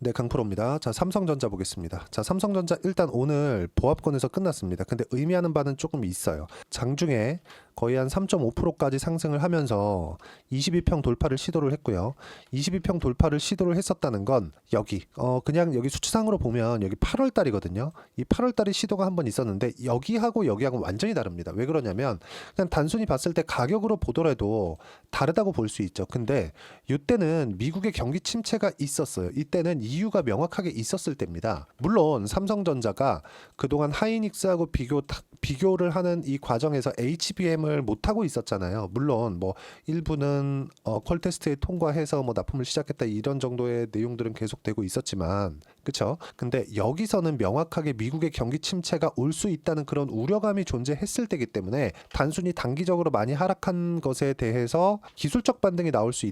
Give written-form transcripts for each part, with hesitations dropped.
네, 강프로입니다. 자, 삼성전자 보겠습니다. 자, 삼성전자 일단 오늘 보합권에서 끝났습니다. 근데 의미하는 바는 조금 있어요. 장중에 거의 한 3.5%까지 상승을 하면서 22평 돌파를 시도를 했고요. 22평 돌파를 시도를 했었다는 건 여기 그냥 여기 수치상으로 보면 여기 8월 달이거든요. 이 8월 달에 시도가 한 번 있었는데 여기하고 여기하고 완전히 다릅니다. 왜 그러냐면 그냥 단순히 봤을 때 가격으로 보더라도 다르다고 볼 수 있죠. 근데 이때는 미국의 경기 침체가 있었어요. 이때는 이유가 명확하게 있었을 때입니다. 물론 삼성전자가 그동안 하이닉스하고 비교를 하는 이 과정에서 HBM을 못하고 있었잖아요. 물론 뭐 일부는 퀄 테스트에 통과해서 뭐 납품을 시작했다 이런 정도의 내용들은 계속되고 있었지만 그쵸? 근데 여기서는 명확하게 미국의 경기 침체가 올 수 있다는 그런 우려감이 존재했을 때이기 때문에 단순히 단기적으로 많이 하락한 것에 대해서 기술적 반등이 나올 수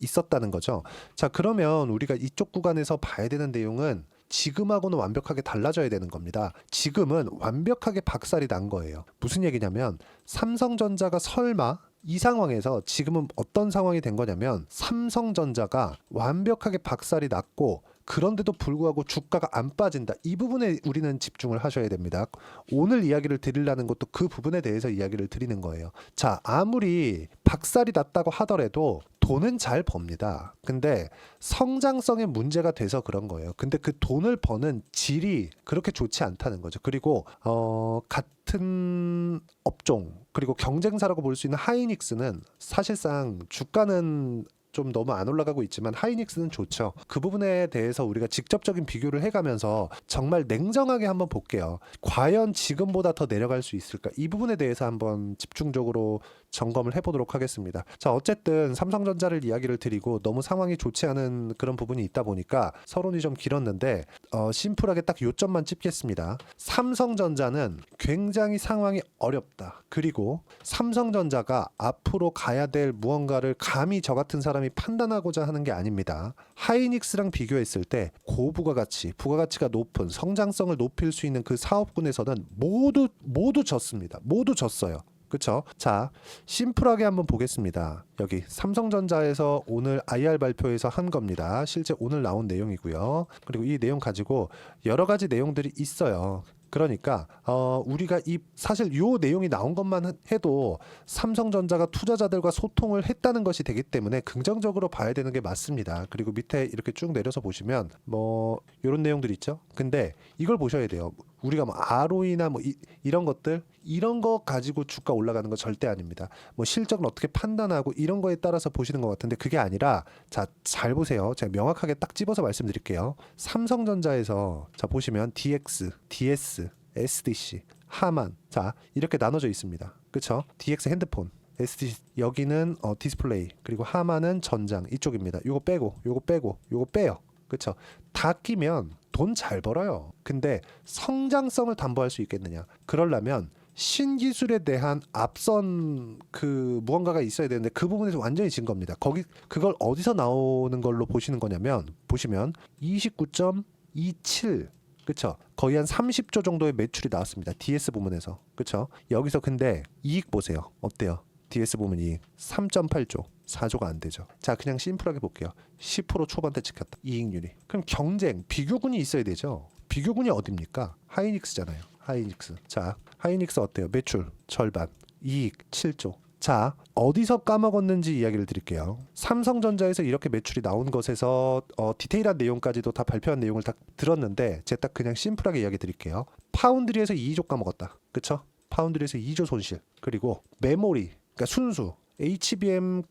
있었다는 거죠. 자, 그러면 우리가 이쪽 구간에서 봐야 되는 내용은 지금하고는 완벽하게 달라져야 되는 겁니다. 지금은 완벽하게 박살이 난 거예요. 무슨 얘기냐면 삼성전자가 설마 이 상황에서 지금은 어떤 상황이 된 거냐면 삼성전자가 완벽하게 박살이 났고 그런데도 불구하고 주가가 안 빠진다. 이 부분에 우리는 집중을 하셔야 됩니다. 오늘 이야기를 드리려는 것도 그 부분에 대해서 이야기를 드리는 거예요. 자, 아무리 박살이 났다고 하더라도 돈은 잘 법니다. 근데 성장성에 문제가 돼서 그런 거예요. 근데 그 돈을 버는 질이 그렇게 좋지 않다는 거죠. 그리고 같은 업종 그리고 경쟁사라고 볼 수 있는 하이닉스는 사실상 주가는 좀 너무 안 올라가고 있지만 하이닉스는 좋죠. 그 부분에 대해서 우리가 직접적인 비교를 해가면서 정말 냉정하게 한번 볼게요. 과연 지금보다 더 내려갈 수 있을까? 이 부분에 대해서 한번 집중적으로 점검을 해보도록 하겠습니다. 자, 어쨌든 삼성전자를 이야기를 드리고 너무 상황이 좋지 않은 그런 부분이 있다 보니까 서론이 좀 길었는데 심플하게 딱 요점만 찝겠습니다. 삼성전자는 굉장히 상황이 어렵다. 그리고 삼성전자가 앞으로 가야 될 무언가를 감히 저 같은 사람이 판단하고자 하는 게 아닙니다. 하이닉스랑 비교했을 때 고부가가치, 부가가치가 높은 성장성을 높일 수 있는 그 사업군에서는 모두 졌습니다. 모두 졌어요. 그쵸? 자, 심플하게 한번 보겠습니다. 여기 삼성전자에서 오늘 IR 발표에서 한 겁니다. 실제 오늘 나온 내용이고요. 그리고 이 내용 가지고 여러 가지 내용들이 있어요. 그러니까 우리가 사실 요 내용이 나온 것만 해도 삼성전자가 투자자들과 소통을 했다는 것이 되기 때문에 긍정적으로 봐야 되는 게 맞습니다. 그리고 밑에 이렇게 쭉 내려서 보시면 뭐 이런 내용들 있죠. 근데 이걸 보셔야 돼요. 우리가 뭐 ROE나 뭐 이런 것들 이런 거 가지고 주가 올라가는 거 절대 아닙니다. 뭐 실적을 어떻게 판단하고 이런 거에 따라서 보시는 것 같은데 그게 아니라 자, 잘 보세요. 제가 명확하게 딱 집어서 말씀드릴게요. 삼성전자에서 자 보시면 DX, DS, SDC, 하만 자 이렇게 나눠져 있습니다. 그렇죠? DX 핸드폰, SDC 여기는 디스플레이 그리고 하만은 전장 이쪽입니다. 요거 빼고 요거 빼요. 그렇죠? 다 끼면 돈 잘 벌어요. 근데 성장성을 담보할 수 있겠느냐? 그러려면 신기술에 대한 앞선 그 무언가가 있어야 되는데 그 부분에서 완전히 진 겁니다. 그걸 어디서 나오는 걸로 보시는 거냐면 보시면 29.27 그쵸? 거의 한 30조 정도의 매출이 나왔습니다. DS 부문에서. 그쵸? 여기서 근데 이익 보세요. 어때요? DS 부문 이익 3.8조 4조가 안 되죠. 자, 그냥 심플하게 볼게요. 10% 초반대 찍혔다. 이익률이. 그럼 경쟁, 비교군이 있어야 되죠. 비교군이 어딥니까? 하이닉스잖아요. 하이닉스. 자, 하이닉스 어때요? 매출 절반, 이익 7조. 자, 어디서 까먹었는지 이야기를 드릴게요. 삼성전자에서 이렇게 매출이 나온 것에서 디테일한 내용까지도 다 발표한 내용을 다 들었는데 제가 딱 그냥 심플하게 이야기 드릴게요. 파운드리에서 2조 까먹었다. 그쵸? 파운드리에서 2조 손실. 그리고 메모리, 그러니까 순수 HBM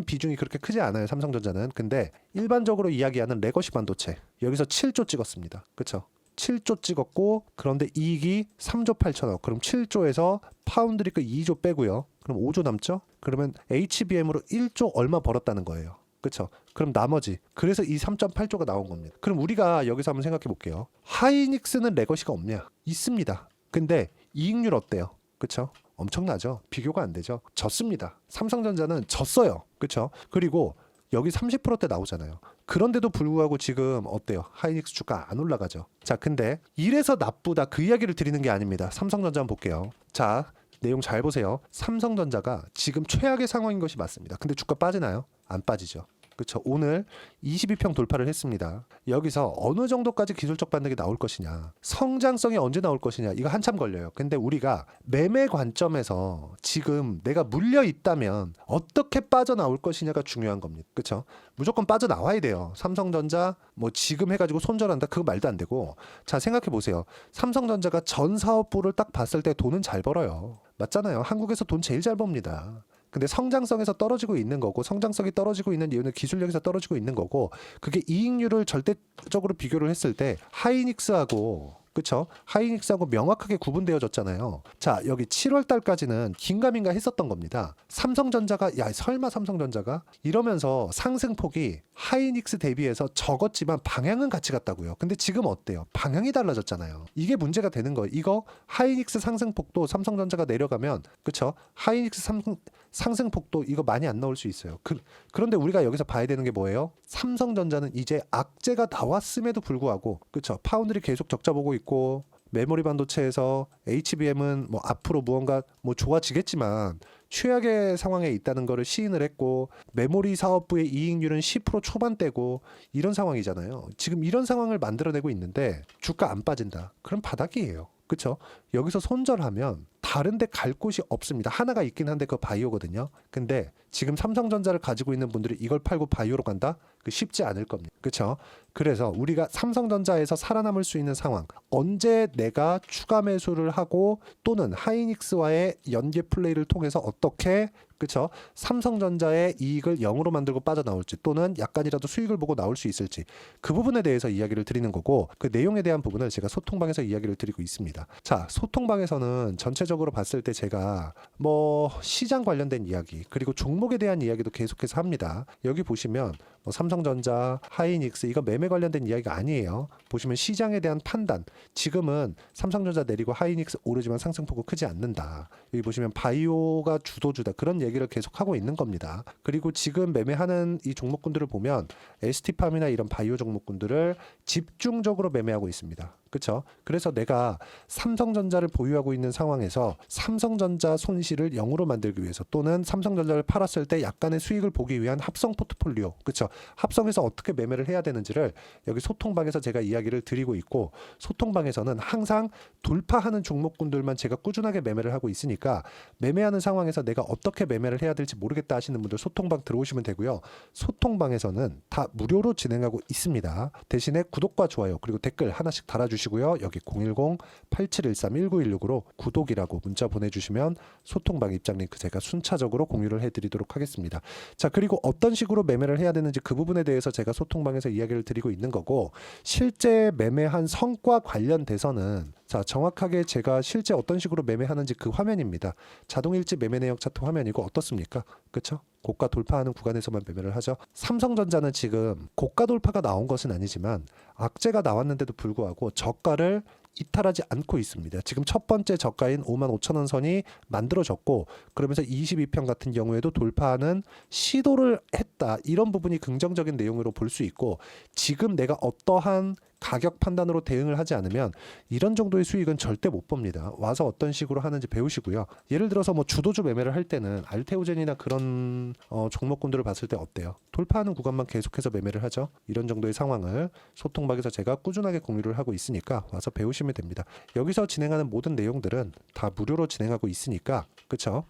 비중이 그렇게 크지 않아요. 삼성전자는. 근데 일반적으로 이야기하는 레거시 반도체 여기서 7조 찍었습니다. 그쵸? 7조 찍었고 그런데 이익이 3조 8천억. 그럼 7조에서 파운드리 그 2조 빼고요. 그럼 5조 남죠? 그러면 HBM으로 1조 얼마 벌었다는 거예요. 그쵸? 그럼 나머지 그래서 이 3.8조가 나온 겁니다. 그럼 우리가 여기서 한번 생각해 볼게요. 하이닉스는 레거시가 없냐? 있습니다. 근데 이익률 어때요? 그쵸? 엄청나죠? 비교가 안 되죠? 졌습니다. 삼성전자는 졌어요. 그쵸? 그리고 여기 30%대 나오잖아요. 그런데도 불구하고 지금 어때요? 하이닉스 주가 안 올라가죠. 자, 근데 이래서 나쁘다 그 이야기를 드리는 게 아닙니다. 삼성전자 한번 볼게요. 자, 내용 잘 보세요. 삼성전자가 지금 최악의 상황인 것이 맞습니다. 근데 주가 빠지나요? 안 빠지죠. 그렇죠. 오늘 22평 돌파를 했습니다. 여기서 어느 정도까지 기술적 반등이 나올 것이냐, 성장성이 언제 나올 것이냐, 이거 한참 걸려요. 근데 우리가 매매 관점에서 지금 내가 물려 있다면 어떻게 빠져나올 것이냐가 중요한 겁니다. 그렇죠? 무조건 빠져나와야 돼요. 삼성전자 뭐 지금 해가지고 손절한다, 그거 말도 안 되고. 자, 생각해 보세요. 삼성전자가 전 사업부를 딱 봤을 때 돈은 잘 벌어요. 맞잖아요. 한국에서 돈 제일 잘 법니다. 근데 성장성에서 떨어지고 있는 거고, 성장성이 떨어지고 있는 이유는 기술력에서 떨어지고 있는 거고, 그게 이익률을 절대적으로 비교를 했을 때 하이닉스하고, 그쵸? 하이닉스하고 명확하게 구분되어졌잖아요. 자, 여기 7월 달까지는 긴가민가 했었던 겁니다. 삼성전자가, 야, 설마 삼성전자가? 이러면서 상승폭이 하이닉스 대비해서 적었지만 방향은 같이 갔다고요. 근데 지금 어때요? 방향이 달라졌잖아요. 이게 문제가 되는 거예요. 이거 하이닉스 상승폭도 삼성전자가 내려가면, 그쵸? 하이닉스 상승폭도 이거 많이 안 나올 수 있어요. 그런데 우리가 여기서 봐야 되는 게 뭐예요? 삼성전자는 이제 악재가 나왔음에도 불구하고, 그쵸? 파운드리 계속 적자 보고 있고, 메모리 반도체에서 HBM은 뭐 앞으로 무언가 뭐 좋아지겠지만 최악의 상황에 있다는 거를 시인을 했고, 메모리 사업부의 이익률은 10% 초반대고, 이런 상황이잖아요. 지금 이런 상황을 만들어내고 있는데 주가 안 빠진다. 그럼 바닥이에요. 그쵸? 여기서 손절하면 다른 데 갈 곳이 없습니다. 하나가 있긴 한데 그 바이오거든요. 근데 지금 삼성전자를 가지고 있는 분들이 이걸 팔고 바이오로 간다? 그 쉽지 않을 겁니다. 그쵸? 그래서 우리가 삼성전자에서 살아남을 수 있는 상황, 언제 내가 추가 매수를 하고 또는 하이닉스와의 연계 플레이를 통해서 어떻게, 그쵸? 삼성전자의 이익을 0으로 만들고 빠져나올지, 또는 약간이라도 수익을 보고 나올 수 있을지, 그 부분에 대해서 이야기를 드리는 거고, 그 내용에 대한 부분을 제가 소통방에서 이야기를 드리고 있습니다. 자, 소통방에서는 전체적으로 봤을 때 제가 뭐 시장 관련된 이야기, 그리고 종목에 대한 이야기도 계속해서 합니다. 여기 보시면 뭐 삼성전자, 하이닉스, 이거 매매 관련된 이야기가 아니에요. 보시면 시장에 대한 판단, 지금은 삼성전자 내리고 하이닉스 오르지만 상승폭은 크지 않는다. 여기 보시면 바이오가 주도주다, 그런 얘기를 계속하고 있는 겁니다. 그리고 지금 매매하는 이 종목군들을 보면 ST팜이나 이런 바이오 종목군들을 집중적으로 매매하고 있습니다. 그렇죠? 그래서 내가 삼성전자를 보유하고 있는 상황에서 삼성전자 손실을 0으로 만들기 위해서, 또는 삼성전자를 팔았을 때 약간의 수익을 보기 위한 합성 포트폴리오, 그렇죠? 합성해서 어떻게 매매를 해야 되는지를 여기 소통방에서 제가 이야기를 드리고 있고, 소통방에서는 항상 돌파하는 종목군들만 제가 꾸준하게 매매를 하고 있으니까, 매매하는 상황에서 내가 어떻게 매매를 해야 될지 모르겠다 하시는 분들 소통방 들어오시면 되고요. 소통방에서는 다 무료로 진행하고 있습니다. 대신에 구독과 좋아요 그리고 댓글 하나씩 달아주시고요. 여기 010-8713-1916으로 구독이라고 문자 보내주시면 소통방 입장 링크 제가 순차적으로 공유를 해드리도록 하겠습니다. 자, 그리고 어떤 식으로 매매를 해야 되는지 그 부분에 대해서 제가 소통방에서 이야기를 드리고 있는 거고, 실제 매매한 성과 관련돼서는, 자, 정확하게 제가 실제 어떤 식으로 매매하는지 그 화면입니다. 자동일지 매매 내역 차트 화면이고, 어떻습니까? 그쵸? 고가 돌파하는 구간에서만 매매를 하죠. 삼성전자는 지금 고가 돌파가 나온 것은 아니지만 악재가 나왔는데도 불구하고 저가를 이탈하지 않고 있습니다. 지금 첫 번째 저가인 55,000원 선이 만들어졌고, 그러면서 22평 같은 경우에도 돌파하는 시도를 했다. 이런 부분이 긍정적인 내용으로 볼 수 있고, 지금 내가 어떠한 가격 판단으로 대응을 하지 않으면 이런 정도의 수익은 절대 못 봅니다. 와서 어떤 식으로 하는지 배우시고요. 예를 들어서 뭐 주도주 매매를 할 때는 알테오젠이나 그런 종목군들을 봤을 때 어때요? 돌파하는 구간만 계속해서 매매를 하죠. 이런 정도의 상황을 소통방에서 제가 꾸준하게 공유를 하고 있으니까 와서 배우시면 됩니다. 여기서 진행하는 모든 내용들은 다 무료로 진행하고 있으니까, 그쵸?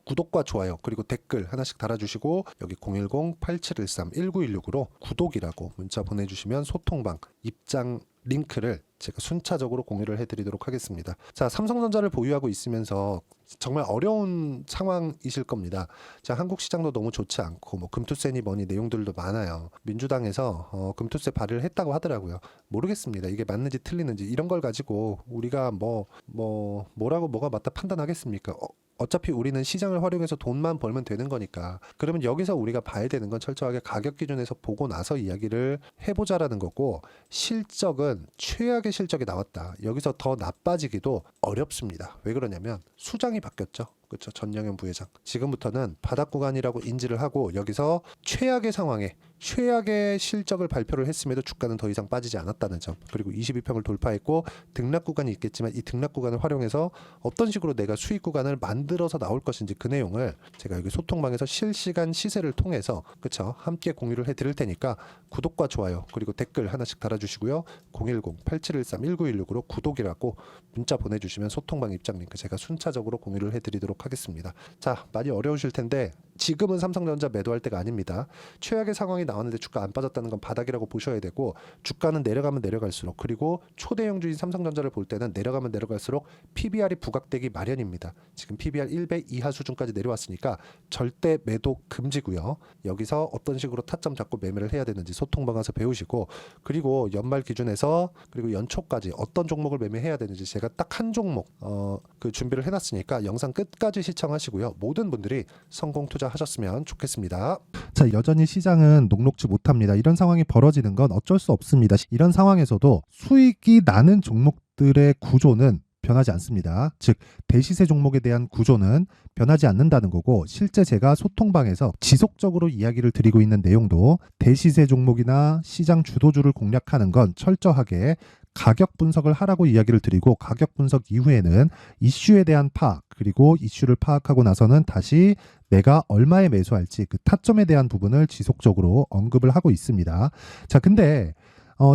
구독과 좋아요 그리고 댓글 하나씩 달아주시고, 여기 010-8713-1916으로 구독이라고 문자 보내주시면 소통방 입장 링크를 제가 순차적으로 공유를 해드리도록 하겠습니다. 자, 삼성전자를 보유하고 있으면서 정말 어려운 상황이실 겁니다. 자, 한국 시장도 너무 좋지 않고 뭐 금투세니 뭐니 내용들도 많아요. 민주당에서 금투세 발의를 했다고 하더라고요. 모르겠습니다. 이게 맞는지 틀리는지, 이런 걸 가지고 우리가 뭐라고 뭐가 맞다 판단하겠습니까? 어차피 우리는 시장을 활용해서 돈만 벌면 되는 거니까. 그러면 여기서 우리가 봐야 되는 건 철저하게 가격 기준에서 보고 나서 이야기를 해보자라는 거고, 실적은 최악의 실적이 나왔다. 여기서 더 나빠지기도 어렵습니다. 왜 그러냐면 수장이 바뀌었죠. 그렇죠. 전영현 부회장. 지금부터는 바닥 구간이라고 인지를 하고 여기서 최악의 상황에 최악의 실적을 발표를 했음에도 주가는 더 이상 빠지지 않았다는 점. 그리고 22평을 돌파했고 등락 구간이 있겠지만 이 등락 구간을 활용해서 어떤 식으로 내가 수익 구간을 만들어서 나올 것인지 그 내용을 제가 여기 소통방에서 실시간 시세를 통해서 그렇죠. 함께 공유를 해드릴 테니까 구독과 좋아요 그리고 댓글 하나씩 달아주시고요. 010-8713-1916으로 구독이라고 문자 보내주시면 소통방 입장 링크 제가 순차적으로 공유를 해드리도록 하겠습니다. 자, 많이 어려우실 텐데 지금은 삼성전자 매도할 때가 아닙니다. 최악의 상황이 나왔는데 주가 안 빠졌다는 건 바닥이라고 보셔야 되고 주가는 내려가면 내려갈수록 그리고 초대형주인 삼성전자를 볼 때는 내려가면 내려갈수록 PBR이 부각되기 마련입니다. 지금 PBR 1배 이하 수준까지 내려왔으니까 절대 매도 금지고요. 여기서 어떤 식으로 타점 잡고 매매를 해야 되는지 소통방 가서 배우시고 그리고 연말 기준에서 그리고 연초까지 어떤 종목을 매매해야 되는지 제가 딱 한 종목 그 준비를 해놨으니까 영상 끝까지 시청하시고요. 모든 분들이 성공 투자하셨으면 좋겠습니다. 자, 여전히 시장은 녹록지 못합니다. 이런 상황이 벌어지는 건 어쩔 수 없습니다. 이런 상황에서도 수익이 나는 종목들의 구조는 변하지 않습니다. 즉 대시세 종목에 대한 구조는 변하지 않는다는 거고 실제 제가 소통방에서 지속적으로 이야기를 드리고 있는 내용도 대시세 종목이나 시장 주도주를 공략하는 건 철저하게 가격 분석을 하라고 이야기를 드리고 가격 분석 이후에는 이슈에 대한 파악 그리고 이슈를 파악하고 나서는 다시 내가 얼마에 매수할지 그 타점에 대한 부분을 지속적으로 언급을 하고 있습니다. 자, 근데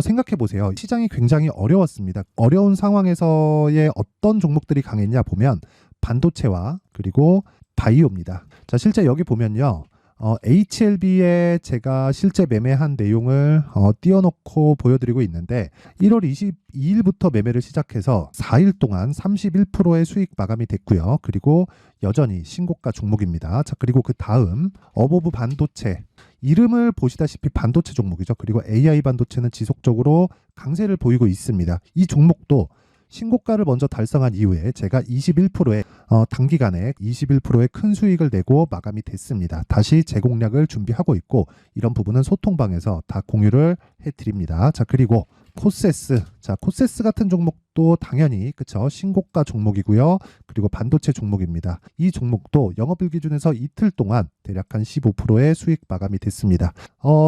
생각해 보세요. 시장이 굉장히 어려웠습니다. 어려운 상황에서의 어떤 종목들이 강했냐 보면 반도체와 그리고 바이오입니다. 자, 실제 여기 보면요. HLB에 제가 실제 매매한 내용을 띄워놓고 보여드리고 있는데 1월 22일부터 매매를 시작해서 4일 동안 31%의 수익 마감이 됐고요. 그리고 여전히 신고가 종목입니다. 자, 그리고 그 다음 어보브 반도체 이름을 보시다시피 반도체 종목이죠. 그리고 AI 반도체는 지속적으로 강세를 보이고 있습니다. 이 종목도 신고가를 먼저 달성한 이후에 제가 21%의 단기간에 21%의 큰 수익을 내고 마감이 됐습니다. 다시 재공략을 준비하고 있고 이런 부분은 소통방에서 다 공유를 해드립니다. 자, 그리고 코세스. 자, 코세스 같은 종목도 당연히 그쵸 신고가 종목이고요. 그리고 반도체 종목입니다. 이 종목도 영업일 기준에서 이틀 동안 대략 한 15%의 수익 마감이 됐습니다.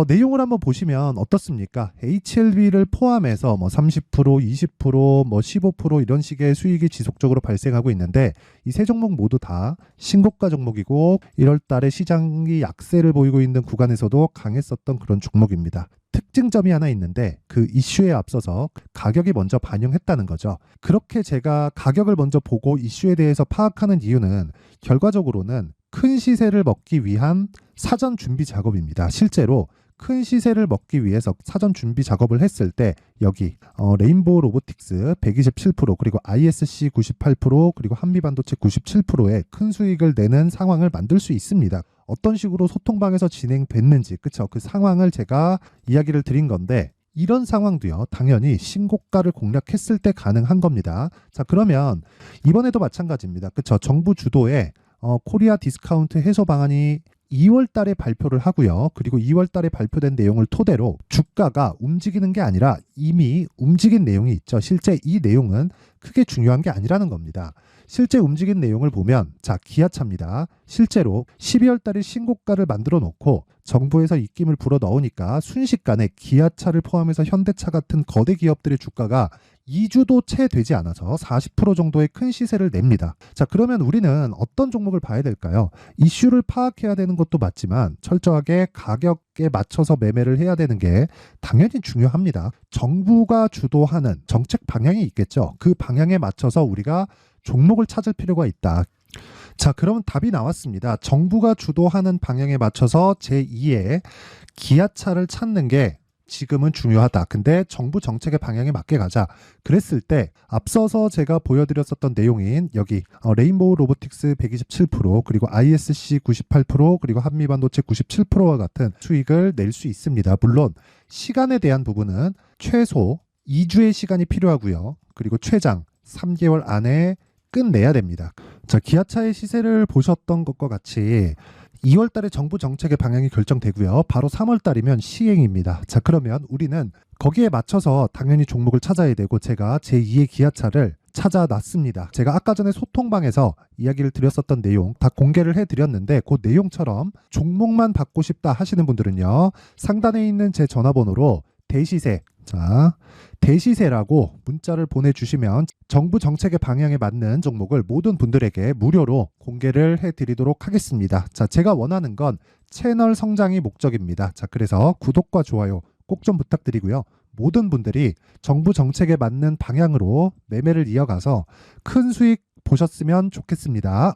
내용을 한번 보시면 어떻습니까? HLB를 포함해서 뭐 30%, 20%, 뭐 15% 이런 식의 수익이 지속적으로 발생하고 있는데 이 세 종목 모두 다 신고가 종목이고 1월 달에 시장이 약세를 보이고 있는 구간에서도 강했었던 그런 종목입니다. 특징점이 하나 있는데 그 이슈에 앞서서 가격이 먼저 반영했다는 거죠. 그렇게 제가 가격을 먼저 보고 이슈에 대해서 파악하는 이유는 결과적으로는 큰 시세를 먹기 위한 사전 준비 작업입니다. 실제로 큰 시세를 먹기 위해서 사전 준비 작업을 했을 때 여기 레인보우 로보틱스 127% 그리고 ISC 98% 그리고 한미반도체 97%의 큰 수익을 내는 상황을 만들 수 있습니다. 어떤 식으로 소통방에서 진행됐는지 그쵸? 그 상황을 제가 이야기를 드린 건데 이런 상황도요 당연히 신고가를 공략했을 때 가능한 겁니다. 자, 그러면 이번에도 마찬가지입니다. 그쵸? 정부 주도의 코리아 디스카운트 해소 방안이 2월 달에 발표를 하고요. 그리고 2월 달에 발표된 내용을 토대로 주가가 움직이는 게 아니라 이미 움직인 내용이 있죠. 실제 이 내용은 크게 중요한 게 아니라는 겁니다. 실제 움직인 내용을 보면 자, 기아차입니다. 실제로 12월 달에 신고가를 만들어 놓고 정부에서 입김을 불어 넣으니까 순식간에 기아차를 포함해서 현대차 같은 거대 기업들의 주가가 2주도 채 되지 않아서 40% 정도의 큰 시세를 냅니다. 자, 그러면 우리는 어떤 종목을 봐야 될까요? 이슈를 파악해야 되는 것도 맞지만 철저하게 가격에 맞춰서 매매를 해야 되는 게 당연히 중요합니다. 정부가 주도하는 정책 방향이 있겠죠. 그 방향에 맞춰서 우리가 종목을 찾을 필요가 있다. 자, 그럼 답이 나왔습니다. 정부가 주도하는 방향에 맞춰서 제2의 기아차를 찾는 게 지금은 중요하다. 근데 정부 정책의 방향에 맞게 가자. 그랬을 때 앞서서 제가 보여드렸었던 내용인 여기 레인보우 로보틱스 127% 그리고 ISC 98% 그리고 한미반도체 97%와 같은 수익을 낼 수 있습니다. 물론 시간에 대한 부분은 최소 2주의 시간이 필요하고요. 그리고 최장 3개월 안에 끝내야 됩니다. 자, 기아차의 시세를 보셨던 것과 같이 2월 달에 정부 정책의 방향이 결정되고요. 바로 3월 달이면 시행입니다. 자, 그러면 우리는 거기에 맞춰서 당연히 종목을 찾아야 되고 제가 제2의 기아차를 찾아놨습니다. 제가 아까 전에 소통방에서 이야기를 드렸었던 내용 다 공개를 해드렸는데 그 내용처럼 종목만 받고 싶다 하시는 분들은요. 상단에 있는 제 전화번호로 대시세, 자, 대시세라고 문자를 보내주시면 정부 정책의 방향에 맞는 종목을 모든 분들에게 무료로 공개를 해드리도록 하겠습니다. 자, 제가 원하는 건 채널 성장이 목적입니다. 자, 그래서 구독과 좋아요 꼭 좀 부탁드리고요. 모든 분들이 정부 정책에 맞는 방향으로 매매를 이어가서 큰 수익 보셨으면 좋겠습니다.